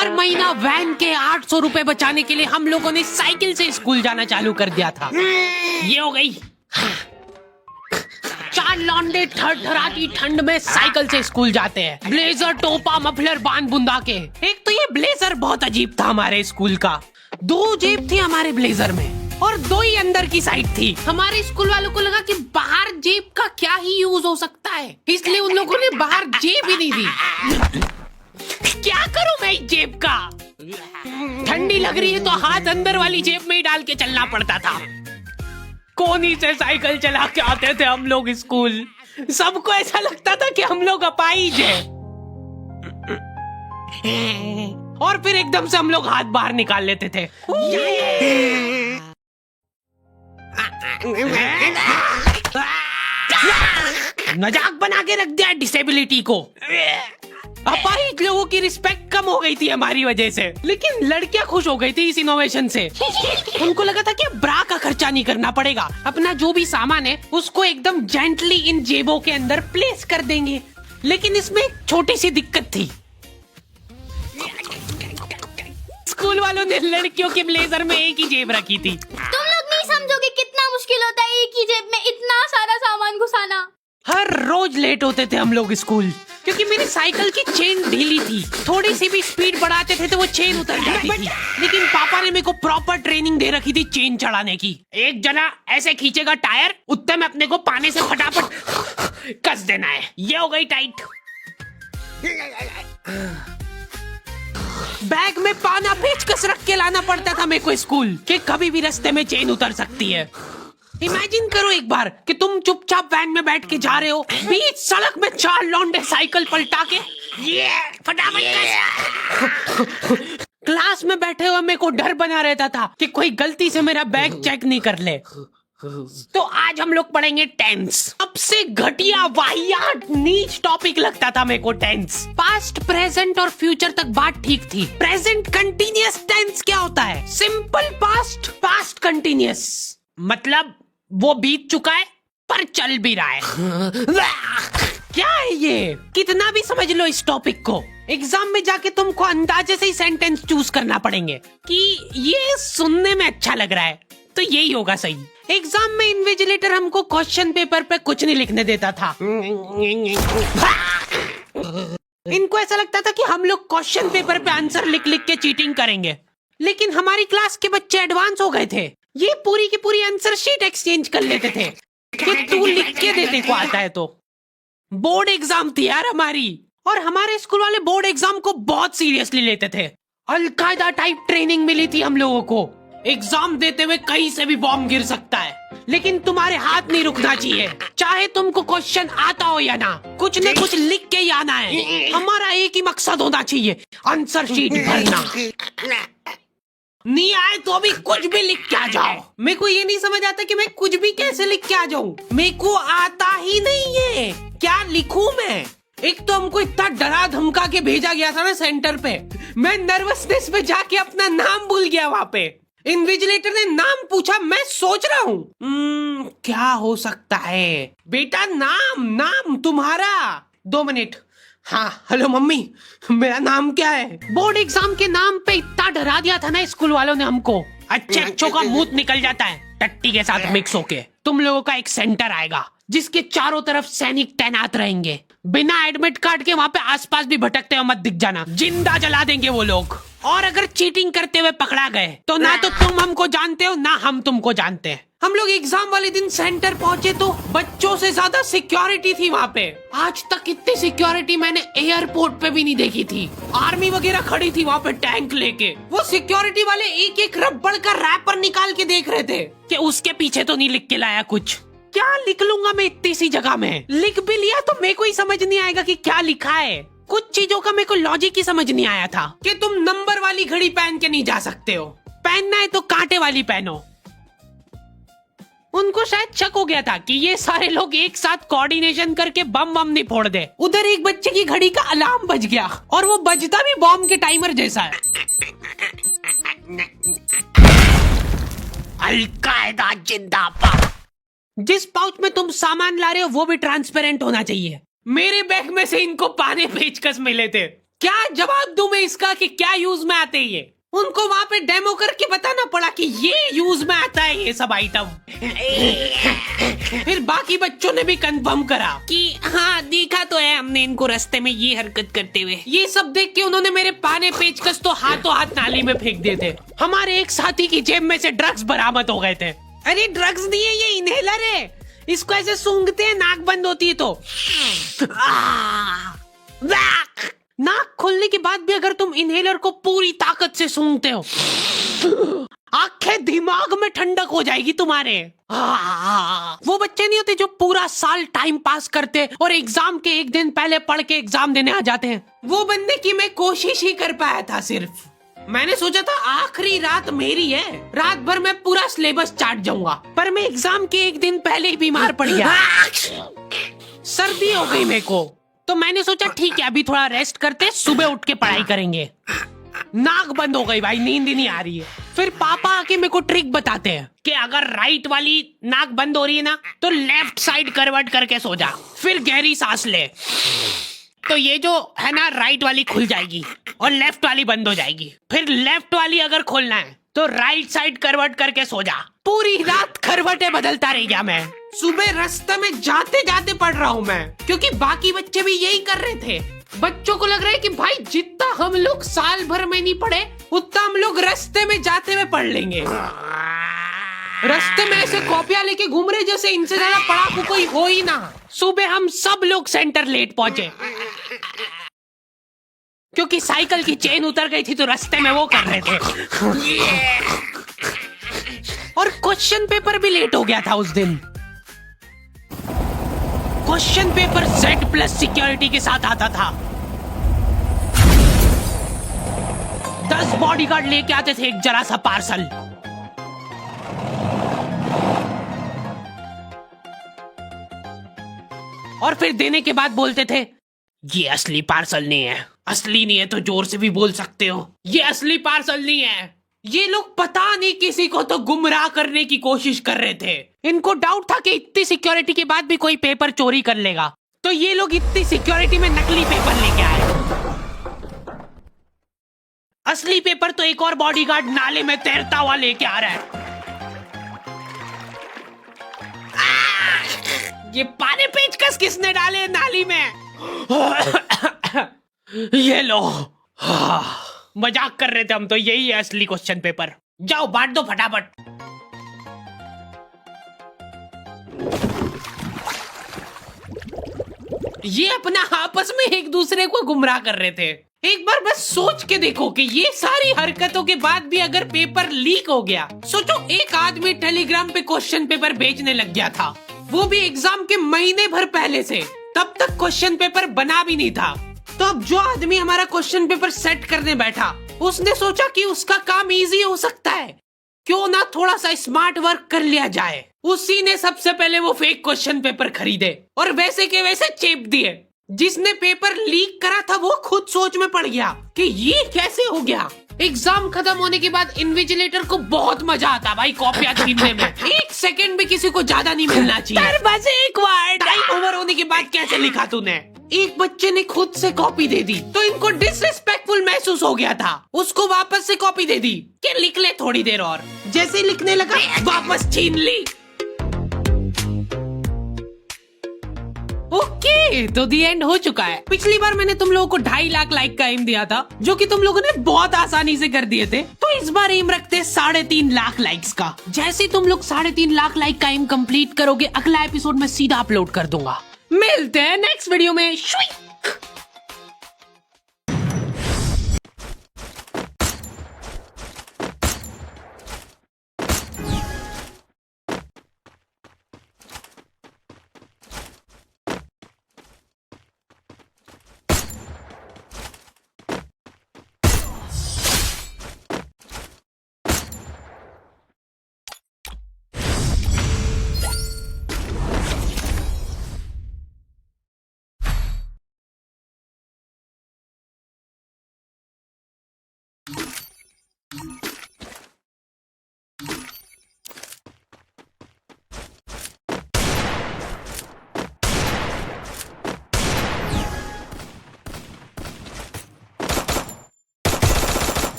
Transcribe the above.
हर महीना वैन के 800 रुपए बचाने के लिए हम लोगों ने साइकिल से स्कूल जाना चालू कर दिया था। ये हो गई। चार लौंडे थरथराती ठंड में साइकिल से स्कूल जाते हैं, ब्लेजर, टोपा, मफलर बांध बुंदा के। एक तो ये ब्लेजर बहुत अजीब था हमारे स्कूल का। 2 जेब थी हमारे ब्लेजर में और 2 ही अंदर की साइड थी। हमारे स्कूल वालों को लगा कि बाहर जेब का क्या ही यूज हो सकता है, इसलिए उन लोगों ने बाहर जेब ही नहीं दी। क्या करूं मैं इस जेब का? ठंडी लग रही है तो हाथ अंदर वाली जेब में ही डाल के चलना पड़ता था। कोनी से साइकिल चला के आते थे हम लोग स्कूल। सबको ऐसा लगता था कि हम लोग अपाहिज हैं। और फिर एकदम से हम लोग हाथ बाहर निकाल लेते थे। मजाक बना के रख दिया डिसेबिलिटी को। अपाहिज लोगों की रिस्पेक्ट कम हो गई थी हमारी वजह से, लेकिन लड़कियां खुश हो गई थी इस इनोवेशन से। उनको लगा था कि ब्रा का खर्चा नहीं करना पड़ेगा, अपना जो भी सामान है उसको एकदम जेंटली इन जेबों के अंदर प्लेस कर देंगे। लेकिन इसमें एक छोटी सी दिक्कत थी। स्कूल वालों ने लड़कियों के ब्लेजर में एक ही जेब रखी थी। तुम लोग नहीं समझोगे कितना मुश्किल होता है एक ही जेब में इतना सारा सामान घुसाना। हर रोज लेट होते थे हम लोग स्कूल, क्योंकि मेरी साइकिल की चेन ढीली थी। थोड़ी सी भी स्पीड बढ़ाते थे तो वो चेन उतर जाती थी। लेकिन पापा ने मेरे को प्रॉपर ट्रेनिंग दे रखी थी चेन चढ़ाने की। एक जना ऐसे खींचेगा टायर, उतने में अपने को पानी से फटाफट कस देना है। ये हो गई टाइट। बैग में पाना पेचकस रख के लाना पड़ता था मेरे को स्कूल, कि कभी भी रास्ते में चेन उतर सकती है। इमेजिन करो एक बार कि तुम चुपचाप वैन में बैठ के जा रहे हो, बीच सड़क में 4 लौंडे साइकिल पलटा के फटाफट क्लास में बैठे हुए मेरे को डर बना रहता था कि कोई गलती से मेरा बैग चेक नहीं कर ले। तो आज हम लोग पढ़ेंगे टेंस। सबसे घटिया, वाहियात, नीच टॉपिक लगता था मेरे को टेंस। पास्ट, प्रेजेंट और फ्यूचर तक बात ठीक थी। प्रेजेंट कंटिन्यूअस टेंस क्या होता है? सिंपल पास्ट, पास्ट कंटिन्यूअस, मतलब वो बीत चुका है पर चल भी रहा है। क्या है ये? कितना भी समझ लो इस टॉपिक को, एग्जाम में जाके तुमको अंदाजे से ही सेंटेंस चूज करना पड़ेंगे कि ये सुनने में अच्छा लग रहा है तो यही होगा सही। एग्जाम में इन्विजिलेटर हमको क्वेश्चन पेपर पे कुछ नहीं लिखने देता था। इनको ऐसा लगता था कि हम लोग क्वेश्चन पेपर पे आंसर लिख लिख के चीटिंग करेंगे। लेकिन हमारी क्लास के बच्चे एडवांस हो गए थे। ये पूरी की पूरी आंसर शीट एक्सचेंज कर लेते थे कि तू लिख के दे, तेरे को आता है तो। बोर्ड एग्जाम थी यार हमारी, और हमारे स्कूल वाले बोर्ड एग्जाम को बहुत सीरियसली लेते थे। अलकायदा टाइप ट्रेनिंग मिली थी हम लोगों को। एग्जाम देते हुए कहीं से भी बॉम्ब गिर सकता है, लेकिन तुम्हारे हाथ नहीं रुकना चाहिए। चाहे तुमको क्वेश्चन आता हो या ना, कुछ न कुछ लिख के ही आना है। हमारा एक ही मकसद होना चाहिए, आंसर शीट भरना। नहीं आए तो भी कुछ भी लिख के आ जाओ। मेरे को ये नहीं समझ आता कि मैं कुछ भी कैसे लिख के आ जाऊं। मेरे को आता ही नहीं है, क्या लिखूं मैं? एक तो हमको इतना डरा धमका के भेजा गया था ना सेंटर पे, मैं नर्वसनेस में जाके अपना नाम भूल गया। वहां पे इन्विजिलेटर ने नाम पूछा, मैं सोच रहा हूँ क्या हो सकता है। बेटा नाम तुम्हारा। 2 मिनट। हाँ हेलो मम्मी, मेरा नाम क्या है? बोर्ड एग्जाम के नाम पे इतना डरा दिया था ना स्कूल वालों ने हमको, अच्छों का मुंह निकल जाता है टट्टी के साथ मिक्स होके। तुम लोगों का एक सेंटर आएगा जिसके चारों तरफ सैनिक तैनात रहेंगे। बिना एडमिट कार्ड के वहाँ पे आसपास भी भटकते हो मत दिख जाना, जिंदा जला देंगे वो लोग। और अगर चीटिंग करते हुए पकड़ा गए तो ना तो तुम हमको जानते हो ना हम तुमको जानते हैं। हम लोग एग्जाम वाले दिन सेंटर पहुंचे तो बच्चों से ज्यादा सिक्योरिटी थी वहाँ पे। आज तक इतनी सिक्योरिटी मैंने एयरपोर्ट पे भी नहीं देखी थी। आर्मी वगैरह खड़ी थी वहाँ पे टैंक लेके। वो सिक्योरिटी वाले एक एक रबड़ का रैपर निकाल के देख रहे थे कि उसके पीछे तो नहीं लिख के लाया कुछ। क्या लिख लूंगा मैं इतनी सी जगह में? लिख भी लिया तो मेरे को ही समझ नहीं आएगा कि क्या लिखा है। कुछ चीजों का मेरे को लॉजिक ही समझ नहीं आया था कि तुम नंबर वाली घड़ी पहन के नहीं जा सकते हो, पहनना है तो कांटे वाली पहनो। उनको शायद शक हो गया था कि ये सारे लोग एक साथ कोऑर्डिनेशन करके बम नहीं फोड़ दे। उधर एक बच्चे की घड़ी का अलार्म बज गया और वो बजता भी बॉम्ब के टाइमर जैसा है। अलकायदा जिंदाबाद। जिस पाउच में तुम सामान ला रहे हो वो भी ट्रांसपेरेंट होना चाहिए। मेरे बैग में से इनको पाने पेचकस मिले थे। क्या जवाब दूं मैं इसका कि क्या यूज में आते हैं ये? उनको वहाँ पे डेमो करके बताना पड़ा कि ये यूज में आता है ये सब आइटम। फिर बाकी बच्चों ने भी कंफर्म करा कि हाँ देखा तो है हमने इनको रास्ते में ये हरकत करते हुए। ये सब देख के उन्होंने मेरे पाने पेचकस तो हाथों हाथ नाली में फेंक दिए थे। हमारे एक साथी की जेब में से ड्रग्स बरामद हो गए थे। अरे ड्रग्स नहीं है, ये इनहेलर है। इसको ऐसे सूंघते हैं, नाक बंद होती है तो नाक खोलने के बाद भी अगर तुम इनहेलर को पूरी ताकत से सूंघते हो, आंखें दिमाग में ठंडक हो जाएगी तुम्हारे। वो बच्चे नहीं होते जो पूरा साल टाइम पास करते और एग्जाम के एक दिन पहले पढ़ के एग्जाम देने आ जाते हैं। वो बनने की मैं कोशिश ही कर पाया था सिर्फ। मैंने सोचा था आखिरी रात मेरी है, रात भर मैं पूरा सिलेबस चाट जाऊंगा, पर मैं एग्जाम के एक दिन पहले ही बीमार पड़ गया। सर्दी हो गई मेरे को, तो मैंने सोचा ठीक है अभी थोड़ा रेस्ट करते, सुबह उठ के पढ़ाई करेंगे। नाक बंद हो गई भाई, नींद ही नहीं आ रही है। फिर पापा आके मेरे को ट्रिक बताते हैं कि अगर राइट वाली नाक बंद हो रही है ना तो लेफ्ट साइड करवट करके सो जा, फिर गहरी सांस ले, तो ये जो है ना राइट वाली खुल जाएगी और लेफ्ट वाली बंद हो जाएगी। फिर लेफ्ट वाली अगर खोलना है तो राइट साइड करवट करके सो जा। पूरी रात करवटें बदलता रह गया मैं। सुबह रास्ते में जाते जाते पढ़ रहा हूँ मैं, क्योंकि बाकी बच्चे भी यही कर रहे थे। बच्चों को लग रहा है कि भाई जितना हम लोग साल भर में नहीं पढ़े उतना हम लोग रास्ते में जाते हुए पढ़ लेंगे। रास्ते में ऐसे कॉपियां लेके घूम रहे जैसे इनसे ज्यादा पढ़ाकू कोई हो ही ना। सुबह हम सब लोग सेंटर लेट पहुंचे, क्योंकि साइकिल की चेन उतर गई थी तो रास्ते में वो कर रहे थे। और क्वेश्चन पेपर भी लेट हो गया था उस दिन। क्वेश्चन पेपर Z+ सिक्योरिटी के साथ आता था। 10 बॉडीगार्ड लेके आते थे एक जरा सा पार्सल। और फिर देने के बाद बोलते थे ये असली पार्सल नहीं है। असली नहीं है तो जोर से भी बोल सकते हो ये असली पार्सल नहीं है। ये लोग पता नहीं किसी को तो गुमराह करने की कोशिश कर रहे थे। इनको डाउट था कि इतनी सिक्योरिटी के बाद भी कोई पेपर चोरी कर लेगा, तो ये लोग इतनी सिक्योरिटी में नकली पेपर लेके आए। असली पेपर तो एक और बॉडीगार्ड नाले में तैरता हुआ लेके आ रहा है। ये पाने पेचकस किसने डाले नाली में? ये लो। मजाक कर रहे थे हम तो, यही है असली क्वेश्चन पेपर। जाओ बांट दो फटाफट। ये अपना आपस में एक दूसरे को गुमराह कर रहे थे। एक बार बस सोच के देखो कि ये सारी हरकतों के बाद भी अगर पेपर लीक हो गया, सोचो एक आदमी टेलीग्राम पे क्वेश्चन पेपर बेचने लग गया था, वो भी एग्जाम के महीने भर पहले से। तब तक क्वेश्चन पेपर बना भी नहीं था। तो अब जो आदमी हमारा क्वेश्चन पेपर सेट करने बैठा, उसने सोचा कि उसका काम इजी हो सकता है, क्यों ना थोड़ा सा स्मार्ट वर्क कर लिया जाए। उसी ने सबसे पहले वो फेक क्वेश्चन पेपर खरीदे और वैसे के वैसे चेप दिए। जिसने पेपर लीक करा था वो खुद सोच में पड़ गया कि ये कैसे हो गया। एग्जाम खत्म होने के बाद इन्विजिलेटर को बहुत मजा आता भाई कॉपियां छीनने में। एक सेकंड भी किसी को ज्यादा नहीं मिलना चाहिए। बस एक वर्ड टाइम ओवर होने के बाद कैसे लिखा तूने? एक बच्चे ने खुद से कॉपी दे दी तो इनको डिसरिस्पेक्टफुल महसूस हो गया था। उसको वापस से कॉपी दे दी कि लिख ले थोड़ी देर और। जैसे लिखने लगा वापस छीन ली। ओके, तो दी एंड हो चुका है। पिछली बार मैंने तुम लोगों को 2.5 लाख लाइक का एम दिया था, जो कि तुम लोगों ने बहुत आसानी से कर दिए थे। तो इस बार एम रखते 3.5 लाख लाइक्स का। जैसे तुम लोग 3.5 लाख लाइक का एम कंप्लीट करोगे, अगला एपिसोड में सीधा अपलोड कर दूंगा। मिलते हैं नेक्स्ट वीडियो में। You